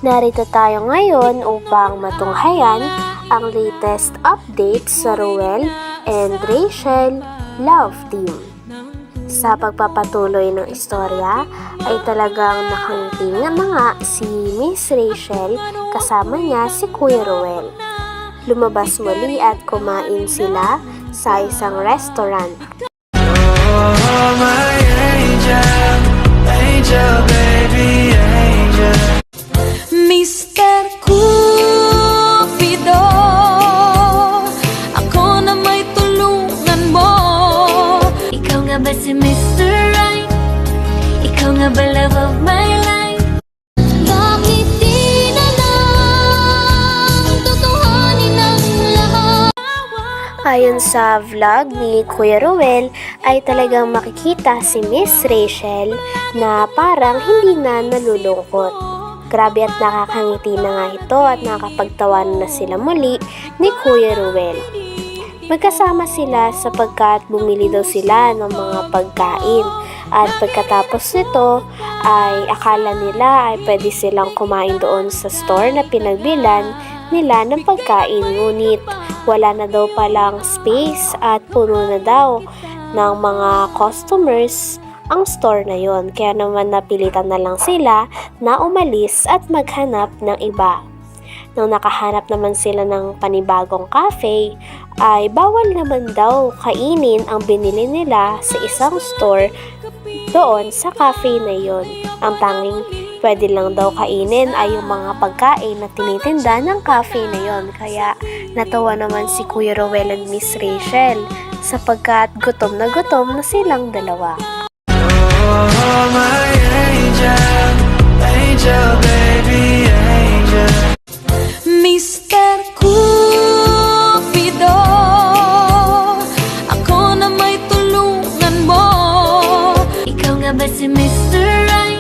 Narito tayo ngayon upang matunghayan ang latest updates sa Ruel and Rachel love team. Sa pagpapatuloy ng istorya ay talagang nakangiti na nga si Miss Rachel kasama niya si Kuya Ruel. Lumabas muli at kumain sila sa isang restaurant. Oh, my angel, angel, baby, angel. Mr. Cupido, ako na may tulungan mo. Ikaw nga ba si Mr. Right? Ikaw nga ba love of my life? Bakit di na lang tutuhanin ang lahat? Ayon sa vlog ni Kuya Ruel ay talagang makikita si Miss Rachel na parang hindi na nalulungkot. Grabe at nakakangiti na nga ito at nakakapagtawanan na sila muli ni Kuya Ruel. Magkasama sila sapagkat bumili daw sila ng mga pagkain at pagkatapos nito ay akala nila ay pwede silang kumain doon sa store na pinagbilan nila ng pagkain, ngunit wala na daw palang space at puno na daw ng mga customers ang store na yon. Kaya naman napilitan na lang sila na umalis at maghanap ng iba. Nang nakahanap naman sila ng panibagong cafe, ay bawal naman daw kainin ang binili nila sa isang store doon sa cafe na yon. Ang tanging pwede lang daw kainin ay yung mga pagkain na tinitinda ng cafe na yon. Kaya natawa naman si Kuya Ruel and Miss Rachel sapagkat gutom na silang dalawa. Oh, my angel, angel, baby, angel. Mr. Cupido, ako na may tulungan mo. Ikaw nga ba si Mr. Right?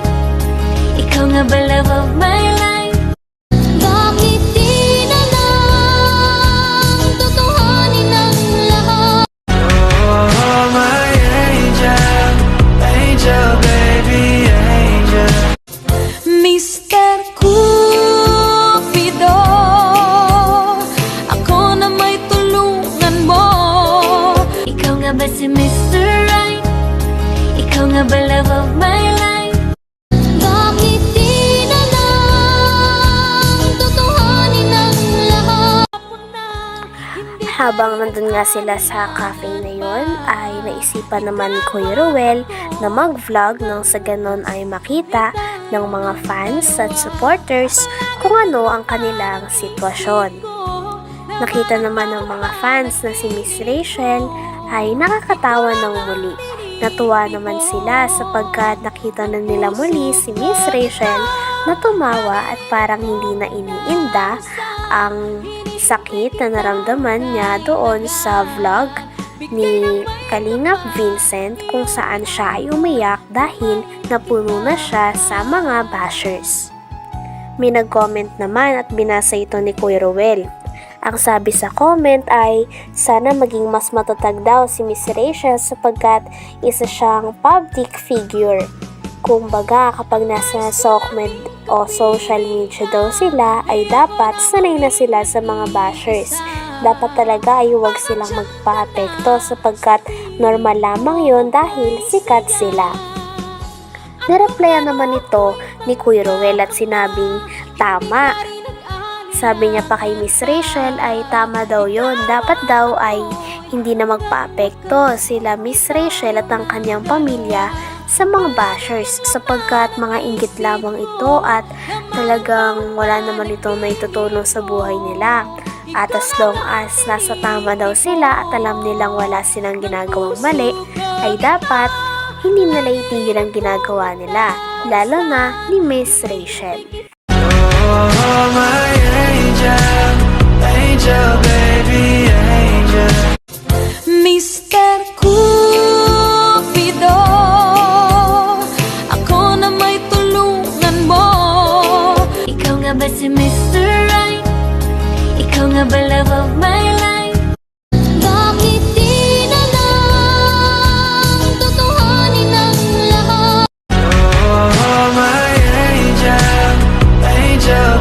Ikaw nga ba love of my life? Bakit di na lang tutuhanin ang lahat? Oh, my angel, angel, baby, angel. Mr. Cupido, ako na may tulungan mo. Ikaw nga ba si Mr. Right? Ikaw nga ba love of my life? Bakit di na lang tutuhanin ang lahat? Habang nandun nga sila sa cafe na yon, ay naisipan naman ni Kuya Ruel na mag-vlog nang sa ganon ay makita ng mga fans at supporters kung ano ang kanilang sitwasyon. Nakita naman ng mga fans na si Miss Rachel ay nakakatawa ng muli. Natuwa naman sila sapagkat nakita na nila muli si Miss Rachel na tumawa at parang hindi na iniinda ang sakit na naramdaman niya doon sa vlog ni Kalingap Vincent kung saan siya ay umiyak dahil napuno na siya sa mga bashers. May nag-comment naman at binasa ito ni Kuya Ruel. Ang sabi sa comment ay sana maging mas matatag daw si Miss Rachel sapagkat isa siyang public figure. Kumbaga kapag nasa SOCMED o social media daw sila ay dapat sanay na sila sa mga bashers. Dapat talaga ay huwag silang magpa-apekto sapagkat normal lamang yon dahil sikat sila. Nireplyan naman ito ni Kuya Ruel at sinabing tama. Sabi niya pa kay Miss Rachel ay tama daw yon. Dapat daw ay hindi na magpa-apekto sila Miss Rachel at ang kanyang pamilya sa mga bashers sapagkat mga inggit lamang ito at talagang wala naman ito na itutulong sa buhay nila. At as long as nasa tama daw sila at alam nilang wala silang ginagawang mali, ay dapat hindi nila itigil ang ginagawa nila, lalo na ni Miss Rachel. Oh, my angel, angel, baby, angel. Mr. Cupido, ako na may tulungan mo. Ikaw nga ba si Mr. Right? Ikaw nga ba love of my life? Bakit di na lang tutuhanin ang lahat? Oh, my angel, angel,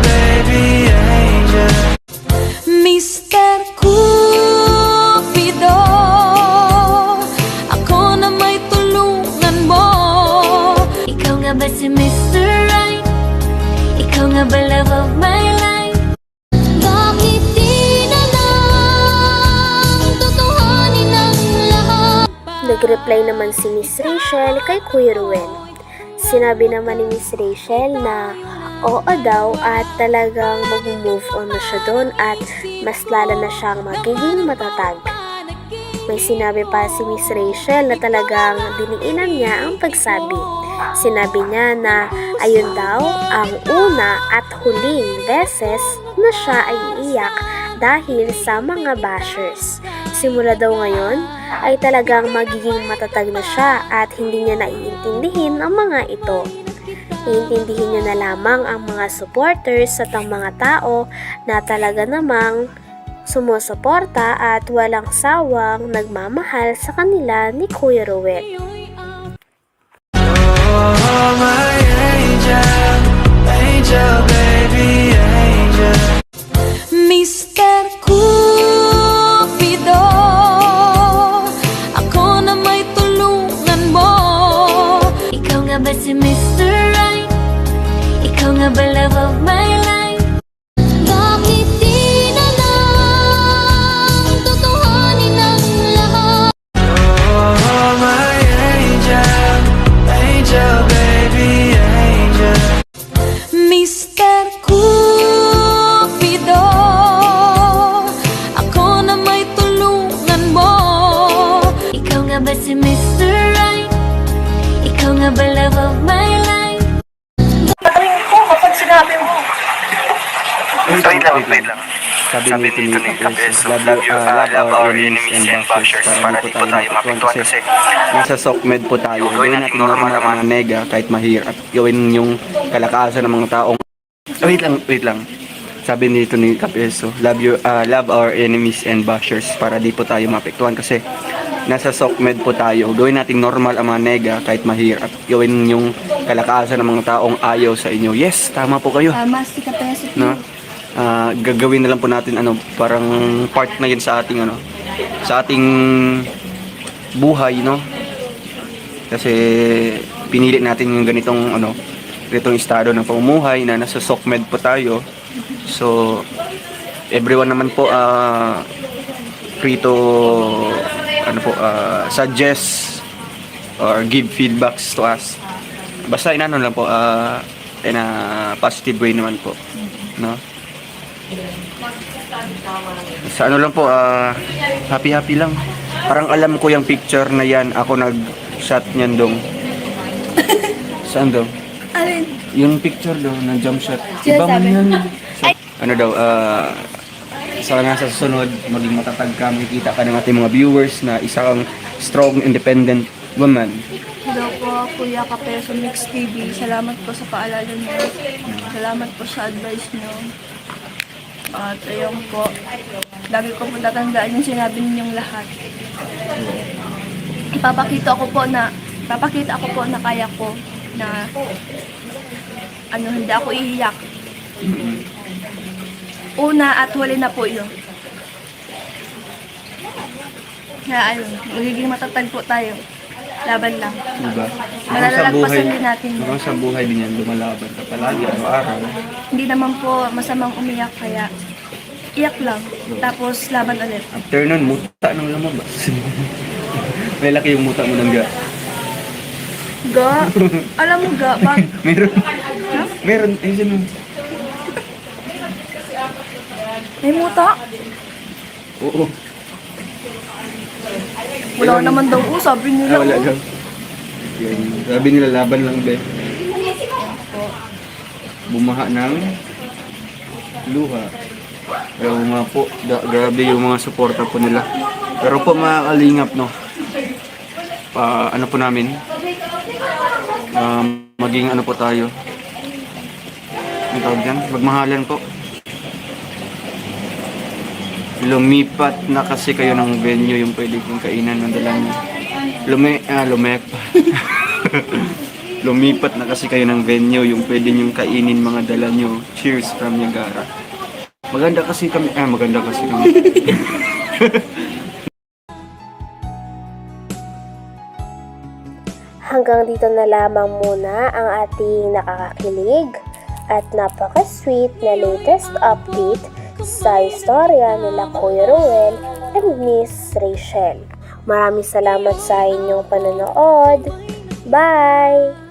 ba si Mr. Right? Ikaw nga ba love of my life? Bakit di na lang tutuhanin ang lahat? Nag-reply naman si Miss Rachel kay Kuya Ruel. Sinabi naman ni Miss Rachel na oo daw at talagang mag-move on na siya doon at mas lalo na siyang magiging matatag. May sinabi pa si Miss Rachel na talagang diniinan niya ang pagsabi. Sinabi niya na ayun daw ang una at huling beses na siya ay iiyak dahil sa mga bashers. Simula daw ngayon ay talagang magiging matatag na siya at hindi niya naiintindihin ang mga ito. Iintindihin niya na lamang ang mga supporters at ang mga tao na talaga namang sumusuporta at walang sawang nagmamahal sa kanila ni Kuya Ruel. Oh, my angel, angel, baby, angel. Mr. Cupido, ako na may tulungan mo. Ikaw nga ba si Mr. Right? Ikaw nga ba love of my life? Bakit di na lang tutuhanin ang lahat? Oh, my angel, angel, baby, angel. Mr. Cupido, ako na may tulungan mo. Ikaw nga ba si Mr. Right? Ikaw nga ba love of my life? Wait lang. Sabi nito ni Kapes, love our enemies and bashers para di po tayo mapiktuan kasi nasa SOCMED po tayo. Gawin natin normal ang mga nega kahit mahirap. Gawin yung kalakasan ng mga taong... Wait lang. Sabi nito ni Kapes, love our enemies and bashers para di po tayo mapiktuan kasi nasa SOCMED po tayo. Gawin natin normal ang mga nega kahit mahirap. Gawin yung kalakasan ng mga taong ayaw sa inyo. Yes, tama po kayo. Tama si Kapes. No? Gagawin na lang po natin parang part na yun sa ating sa ating buhay, no? Kasi pinili natin yung ganitong estado ng pamumuhay na nasa SOCMED po tayo. So everyone naman po free to suggest or give feedbacks to us. Basta lang po in a positive way naman po, no? Sa lang po, happy lang. Parang alam ko yung picture na yan. Ako nag-shot niyan dong. Saan dong? Alin? Yung picture dong, ng jump shot. Iba man yan. Sana sa susunod, maging matatag ka, makikita ka ng ating mga viewers na isa kang strong, independent woman. Hello po, Kuya Kapeso Mix TV. Salamat po sa paalala niyo. Salamat po sa advice niyo. At ayun po, lagi ko po tatandaan yung sinabi ninyong lahat. Papakita ko po na kaya ko na hindi ako iiyak. Una at huli na po yun. Na magiging matatag po tayo. Laban lang. Diba? Malalagpasan din natin. Hanggang sa buhay din yan, lumalaban ka palagi, araw-araw. Hindi naman po masamang umiyak, kaya iyak lang. Tapos laban ulit. After nun, muta nang lumabas. May laki yung muta mo ng ga. Ga? Alam mo ga? Meron. Meron. Ayun siya nun. May muta? Oo. Wala naman daw po, sabi nila. Wala oh. daw. Yan. Sabi nila, laban lang be. Bumaha ng luha. Pero nga po, grabe yung mga suporta po nila. Pero po mga kalingap, no? Ano po namin? Maging ano po tayo? Ang tawag dyan? Magmahalan po. Lumipat na kasi kayo ng venue yung pwede kong kainan ng dala niyo. Lumipat na kasi kayo ng venue yung pwede nyong kainin mga dala niyo. Cheers from Niagara. Maganda kasi kami. hanggang dito na lamang muna ang ating nakakakilig at napaka-sweet na latest update sa istorya nila Kuya Ruel and Miss Rachel. Maraming salamat sa inyong panonood. Bye!